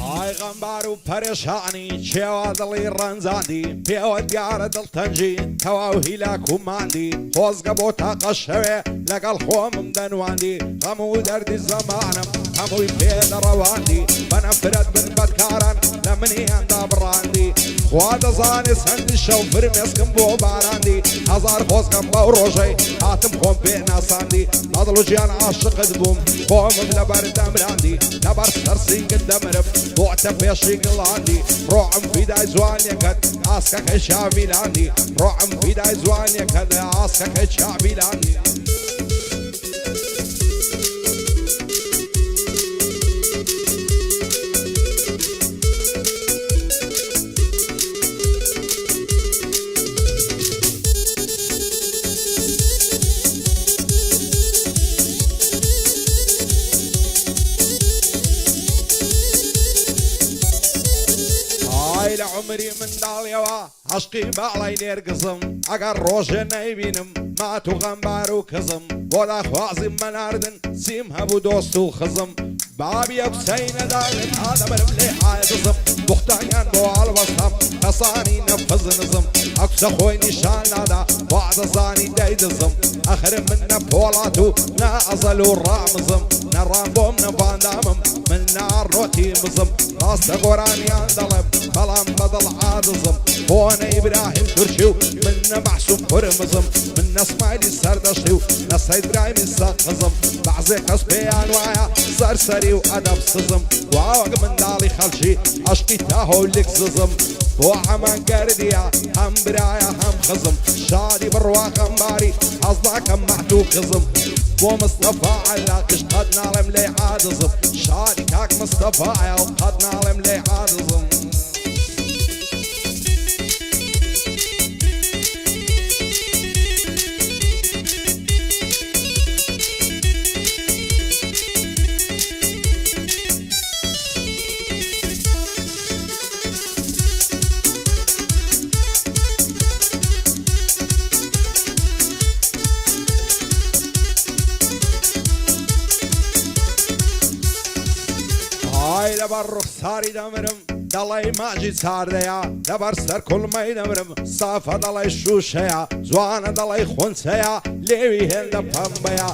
ئای غەمبار و پەرێشانی چێوا دڵی ڕەنجاندی پێوە دیارە دڵتەنجی تەواو هیلاک و ماندی خۆزگە بۆ تاقە شەوێ لەگەڵ خۆمم دەنواندی هەموو دەردی زەمانم هەمووی پێدەڕەواندی بەنەفرەت بن بەدکاران لە منیاندا بڕاندی خوا دەزانێ چەندی شەو فرمێسکم بۆ باراندی هەزار خۆزگەم بەو ڕۆژەی هاتم خۆم پێ ناساندی نەدڵ و گیان عاشقت بووم خۆمم لەبەر دەمراندی لەبەر سەرسینگت دەمرم بۆتە پێشی گڵاندی ڕۆعم فیدای جوانیەکەت ئاسکەکەی چاویلاندی ڕۆعم فیدای جوانیەکەت ئاسکەکەی چاویلاندی عمري من داڵیەوە عشقی باڵای نێرگزم ئەگەر ڕۆژێ نەیبینم مات و غەمبار و کزم بۆ داخوازی مەناردن سیم هەبوو دۆست و خزم بابی ئەو قسەی نەداێت ئادەبرم لێ عادزم بوختانیان بۆ هەڵوەستەم کەسانی نەفز نزم ئەو قسە خۆی نیشان نادا وا دەزانی دەیدزم ئەخرم من نە پۆڵات و نە ئەزەل و ڕامزم نەڕام بۆم نەباندامم من ناڕۆتی مزم ڕاستە گۆرانیان دەڵێم بەڵام بەدڵ عادزم بۆنە ئیبراهیم تورکی و من نەبەحسوم قورمزم من نەسمایلی سەردەشتی و نەسەید برایمی سەقزم بەعزێ کەس پێیان وایە سەرسەری و ئەدەب سزم واوەک منداڵی خەڵکی عەشقی تاهۆلێک ززم بۆ هەمان گەردیە هەم برایە هەم خزم شادی بڕوا غەمباری حەز داکەم مەحدوو کزم بۆ مستەفا عەلاقش قەت ناڵێم لێ عادزم شادی کاک مستەفایە و قەت ناڵێم لێ عادزم لەبەر ڕوخساری دەمرم دەڵێی ماجی چاردەیە لەبەر سەر کوڵمەی دەمرم سافە دەڵێی شوشەیە جوانە دەڵێی خونچەیە لێوی هێندە پەمبەیە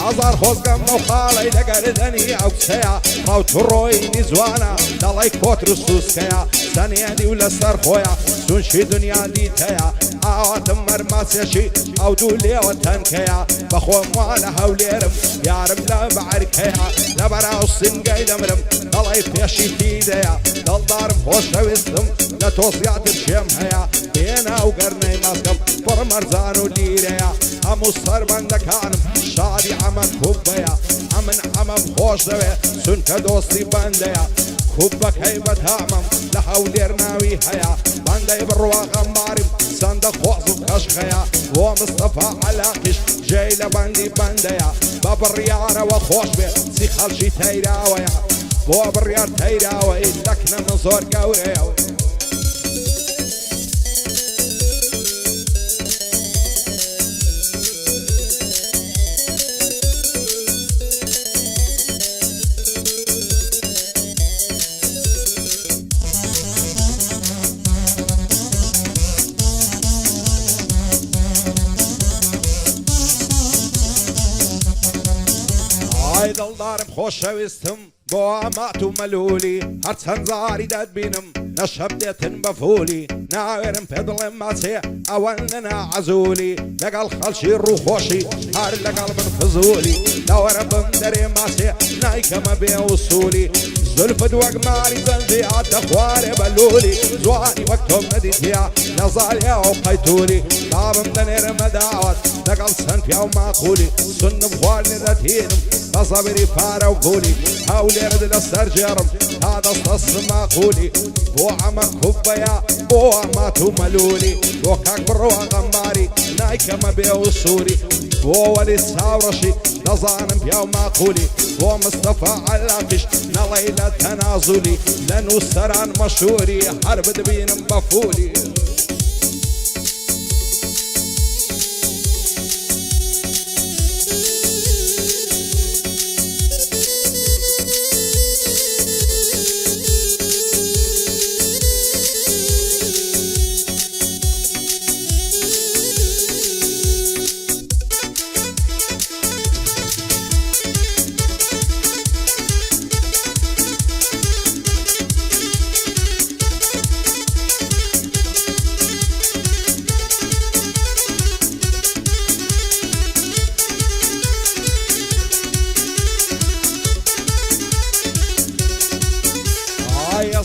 هەزار خۆزگەم بەو خاڵەی لەگەردەنی ئەو کسەیە ڕاوتوڕۆینی جوانە دەڵێی کۆتر و سووسکەیە سەنیێنی و لەسەر خۆیە سونشی دنیا دیتەیە ئاواتم مەرماسێشی ئەو دوو لێوە تەنکەیە بەخۆم وا لە هەولێرم یارم لە بەعرکەیە لەبەر ئەو سنگەی دەمرم دەڵێی پێشی تیدەیە دڵدارم خۆشەویستم لە تۆ زیاتر شێم هەیە بێنە ئەو گەرنەی مەزگەم پڕ مەرزان و لیرەیە هەموو سەربەندەکانم شادی ئەمەم کوبەیە ئەمن ئەمەم خۆش دەوێ چونکە دۆستی بەندەیە کوبەکەی بەتامەم لە هەولێر ناوی هەیە بەندەی بڕوا غەمباریم چەندە خۆز و کەشخەیە بۆ مستەفا عەلاقیش جێی لە بەندی بەندەیە بە بڕیارەوە خۆش بێ چی خەڵکی تەیراوەیە بۆ بڕیار تەیراوەی لەکنە من زۆر گەورەیە ئای دڵدارم خۆشەویستم بۆ ئامات و مەلولی هەرچەند جاری دەتبینم نەشەب دێتن بە فولی ناوێرم پێ بڵێم ماچێ ئەوەندە ناعەزولی لەگەڵ خەڵکی ڕووخۆشی هەر لەگەڵ من فزولی لەوەرە بم دەرێ ماچێ نایکەمە بێ وسولی زولفت وەک ماری زەنجی هاتە خوارێ بەلولی جوانی وەک تۆم نەدیتیا لە زاڵیا و قەیتولی دابم دەنێرمە داوەت لەگەڵ چەند پیا و ماقولی سنم خواردنێ دەتینم بە زەبری پارە و پولی هەولێرت لەسەر جێڕم تا دەستە سماقولی بۆ ئەمە کوبەیە بۆ ئەمات و مەلولی بۆ کاک بڕوا غەمباری نایکەمە بێ و سووری بۆ وەلی چاوڕەشی دەزانم پیا و ماقولی بۆ مستەفا عەلاقیش نەڵێی لە تەنازولی لە نووسەران مەشهوری هەر بدبینم بە فولی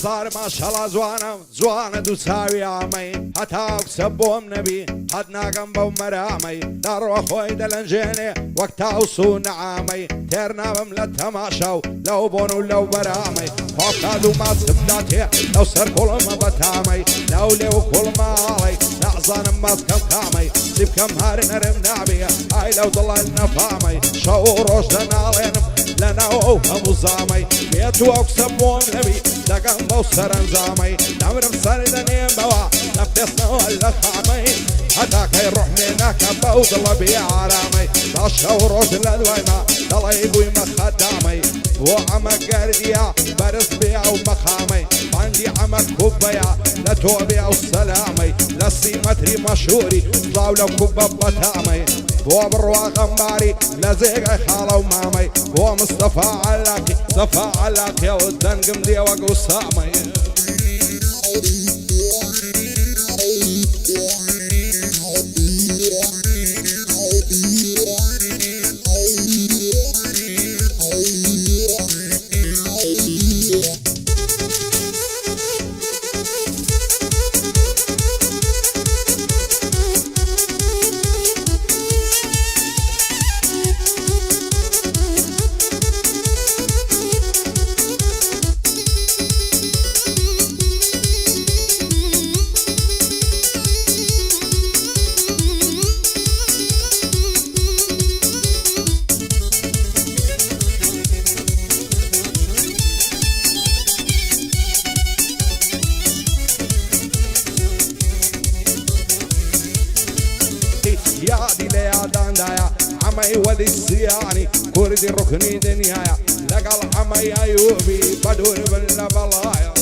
ئازار ماشەڵا زوانم زوانە دوو چاوی ئامەی هەتا کسەبۆم نەبی هەد ناگەم بەو مەرامەی داڕۆ خۆی دەلەنجێنێ وەک تاوس و نەعامەی تێر ناوم لە تەماشا و لەو بۆن و لەو بەرامەی خۆکاد و ماچمدا تێ لەو سەر کوڵمە بەتامەی لەو لێ و کوڵماڵی نەزانم ماچکەم کامەی سیبکەم هەر نەرم نابێ ئای لەو دڵە نەفامەی شەو و ڕۆژ دەناڵێنم لەناو ئەو هەموو زامەی بێت و ئەو کسە بۆم نەبی دەگەم بەو سەرنجامەی دەمرم سەری دەنێمەوە لە پێستنەوە لە خامەی هەتاکەی ڕوحمێ ناکە بەو دڵە بێ ئارامەی تا شەو ڕۆژ لە دوایمە دەڵێ بوویمە خەدامەی بۆ ئەمە گەردیە بەرز بێ ئەو مەخامەی باندی ئەمە کوبەیە لە تۆ بێ ئەو سەلامەی لە سیمەتری مەشهوری بڵاو لە کوبە بەتامەی بۆ بڕوا غەمباری لە جێگای خاڵە و مامەی بۆ مستەفا عەلاقی سەفا عەلاقی و دەنگم دێ وەک وسامەی یادی لە یاداندایە عەمەی وەلی سیانی کوردی ڕوکنی دنیایە لەگەڵ عەمەی ئەیوبی بەدوور بن لە بەڵایە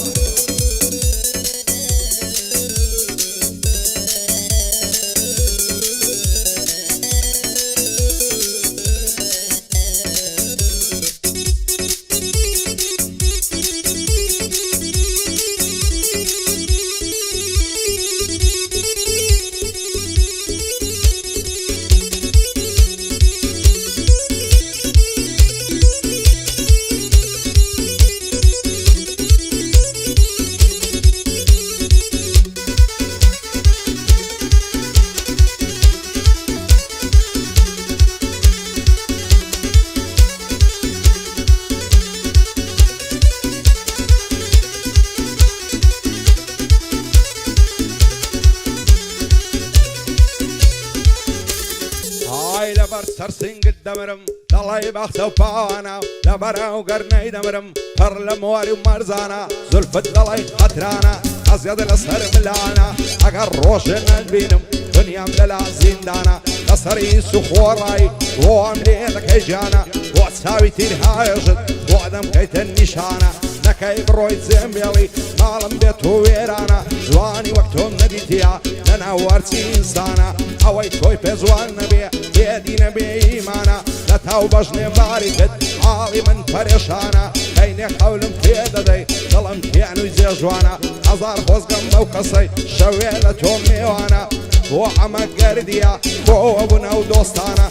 لەبەر سەرسنگت دەمرم دەڵێ بەختە و پاوانە لەبەرە و گەرنەی دەمرم پڕ لە مواری و مەرزانە زولفت دەڵێ قەترانە ئەزیەت لەسەر ملانە ئەگەر ڕۆژێ نەبینم دنیام لەلا زیندانە لەسەری سوخۆڕایی بۆ ئەم لێ دەکەی گیانە بۆ چاوی تیرهاێژت بۆ دەمکەیتە نیشانە نەکەی بڕۆی جێمبێڵی ماڵم بێت و وێرانە جوانی وەک تۆم نەدیتیە لەناو وەرچی ئینسانە ئەوەی تۆی پێ جوان نەبێ بێدینە بێ ئیمانە لە تاو بەژنێ باری کرد حاڵی من پەرێشانە کەینێ قەولم پێ دەدەی دڵم تێنووی جێژوانە هەزار خۆزگەم بەو کەسەی شەوێ لە تۆم میوانە بۆ ئەمە گەردیە بۆ ئەوە بوونە و دۆستانە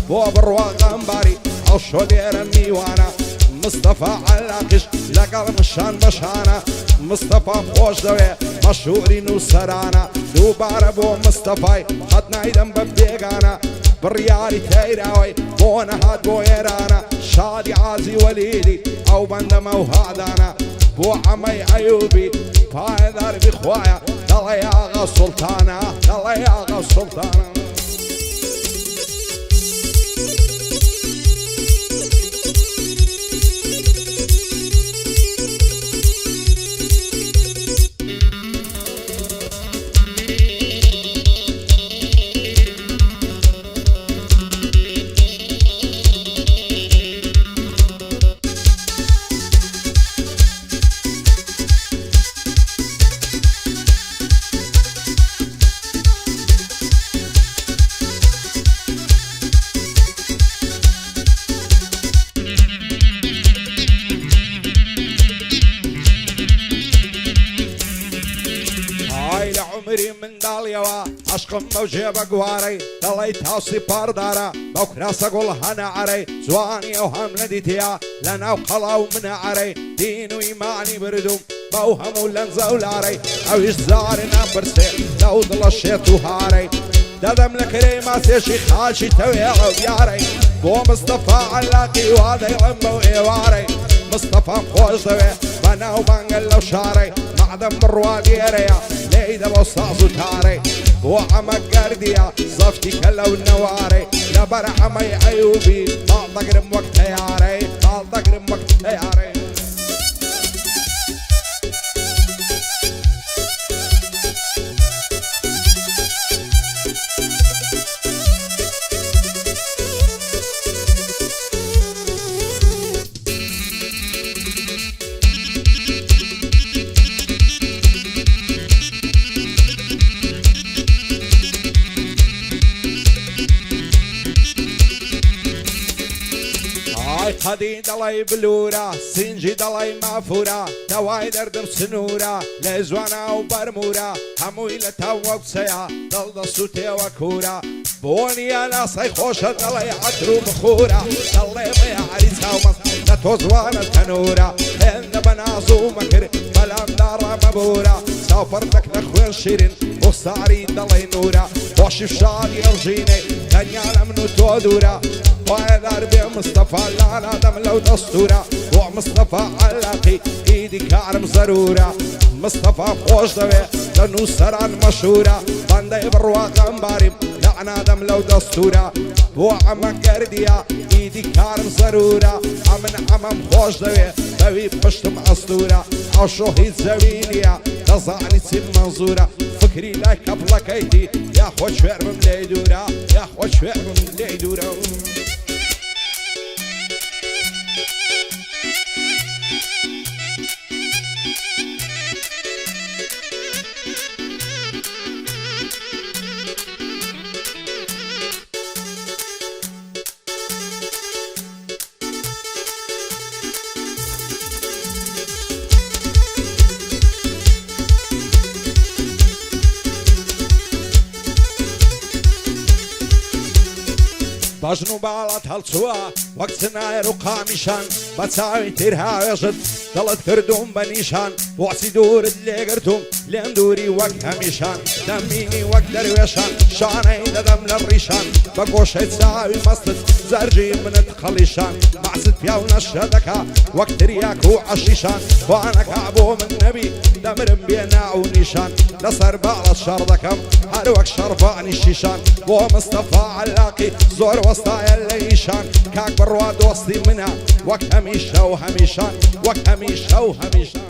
بۆ بڕوا غەمباری ئەو شۆ لێرە میوانە مستەفا عەلاقیش لەگەڵ شان بەشانە مستەفا خۆش دەوێ مەشهوری نووسەرانە دووبارە بۆ مستەفای قەت نایدەم بە بێگانە بڕیاری تەیراوەی بۆ نەهات بۆ ئێرانە شادی عازی وەلیدی ئەو بەندەمە و هادانە بۆ عەمەی ئەیوبی پایدار بخوایە دەڵێ ئاغا سوڵتانە دەڵێ ئاغا سوڵتانە عمری منداڵیەوە عشقم بەو جێبە گوارەی دەڵێی تاوسی پاردارە بەو کراسە گوڵ هەنە عەرەی جوانی ئەو هەم نەدیتیا لە ناو قەڵا و منە عەرەی دین و ئیمانی بردوم بوهم لنزولاري اويش زارنا برسي لو ضلشيت وهاري دادم لكري ما سيشي خاشي تويع وبياري بو مصطفى علاقي وهذا يعمو ايواري مصطفى خوش دوي بنا وبنقل لو شاري معدم مرواديريا ليدا بوصاصو تاري وعمك قرديا صفتي كلو النواري لبر عمي عيوبي طاقرم وقت ياري طاقرم وقت ياري هدي دلي بلورا سنجي دلي مافورا دواي دردم سنورا لزوانا وبرمورا هموي لتوق سيا دل صوتي وكورا بوني انا صي خوشة دلي عطرو بخورا دلي مي عريسها ومص لتوزوانا تنورا هند بنازو مكر بلام دارا مبورا سافرتك نخوين شيرين وصاري دلي نورا وشف شادي الجيني دنيا لمنو تودورا وإذا بمصطفى لا دم لو دستورة ومصطفى علاقي ايدي كارم ضرورة مصطفى خوش دوي لنو سران مشهورة باندي برواق انباري لعنا دم لو دستورة وعمك قرديا ايدي كارم ضرورة عمن عمم خوش دوي دوي بشتم اسطورة عشوهي زوينيا تزعني تسيب منظورة فكري لايك ابلكيتي يا خوش فعر من ليدورة يا خوش فعر من ليدورة باجنو بالات هالسوا وقت سناير وقامشان بتساوي تيرها ويجد ضلت كردوم بنيشان وعسي دور اللي قرتم لين دوري وقت هميشان دميني وقت درويشان شاني دم للريشان بقوش تساوي مصلت زرجي من التخليشان معسد فياونا الشدكا وقت رياك وعشيشان وانا كعبو من نبي دمر بينا ونيشان لصر بالت شردكم هروك شرفاني الشيشان ومصطفى علاقي زور وسطايا الليشان كاك برواد وسطي منها وقت هميشة وهميشان وقت هميشة وهميشان